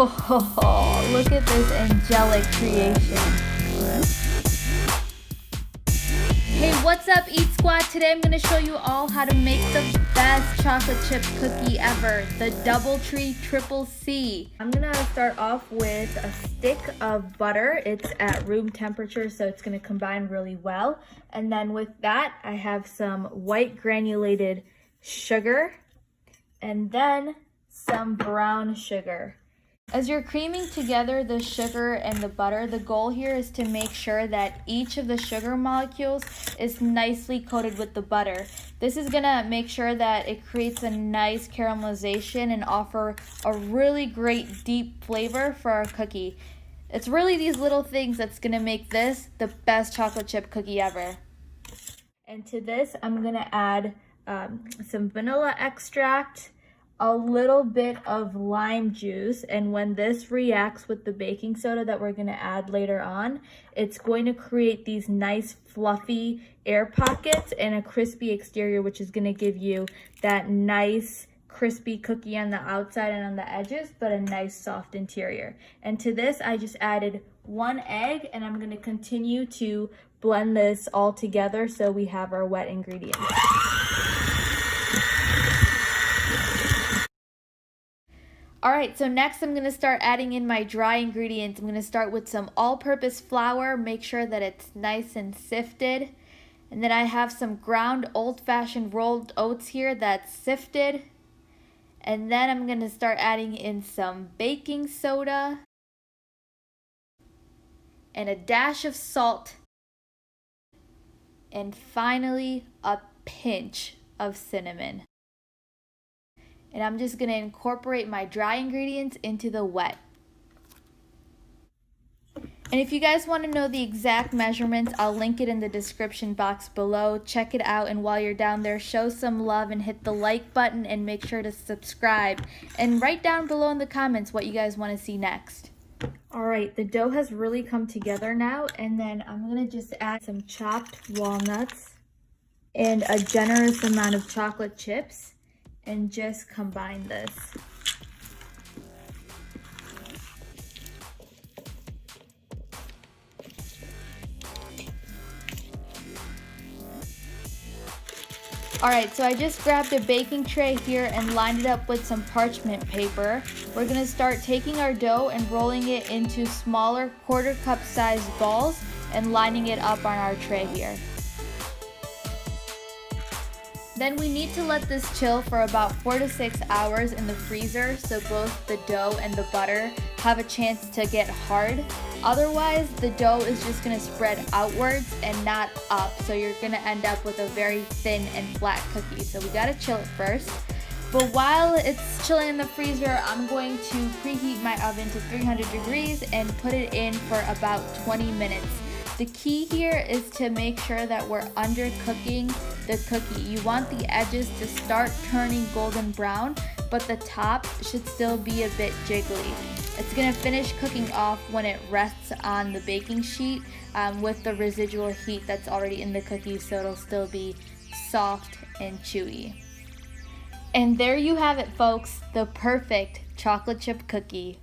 Oh, look at this angelic creation. Hey, what's up, Eat Squad? Today I'm going to show you all how to make the best chocolate chip cookie ever, the DoubleTree Triple C. I'm going to start off with a stick of butter. It's at room temperature, so it's going to combine really well. And then with that, I have some white granulated sugar and then some brown sugar. As you're creaming together the sugar and the butter, the goal here is to make sure that each of the sugar molecules is nicely coated with the butter. This is gonna make sure that it creates a nice caramelization and offer a really great deep flavor for our cookie. It's really these little things that's gonna make this the best chocolate chip cookie ever. And to this, I'm gonna add some vanilla extract, a little bit of lime juice, and when this reacts with the baking soda that we're going to add later on, it's going to create these nice fluffy air pockets and a crispy exterior, which is going to give you that nice crispy cookie on the outside and on the edges, but a nice soft interior. And to this, I just added 1 egg, and I'm going to continue to blend this all together so we have our wet ingredients. Alright, so next I'm going to start adding in my dry ingredients. I'm going to start with some all-purpose flour, make sure that it's nice and sifted. And then I have some ground old-fashioned rolled oats here that's sifted. And then I'm going to start adding in some baking soda and a dash of salt. And finally, a pinch of cinnamon. And I'm just going to incorporate my dry ingredients into the wet. And if you guys want to know the exact measurements, I'll link it in the description box below. Check it out, and while you're down there, show some love and hit the like button and make sure to subscribe. And write down below in the comments what you guys want to see next. Alright, the dough has really come together now, and then I'm going to just add some chopped walnuts and a generous amount of chocolate chips. And just combine this. Alright, so I just grabbed a baking tray here and lined it up with some parchment paper. We're going to start taking our dough and rolling it into smaller 1/4 cup sized balls and lining it up on our tray here. Then we need to let this chill for about 4 to 6 hours in the freezer so both the dough and the butter have a chance to get hard. Otherwise, the dough is just going to spread outwards and not up, so you're going to end up with a very thin and flat cookie. So we got to chill it first. But while it's chilling in the freezer, I'm going to preheat my oven to 300 degrees and put it in for about 20 minutes. The key here is to make sure that we're undercooking the cookie. You want the edges to start turning golden brown, but the top should still be a bit jiggly. It's going to finish cooking off when it rests on the baking sheet with the residual heat that's already in the cookie, so it'll still be soft and chewy. And there you have it, folks, the perfect chocolate chip cookie.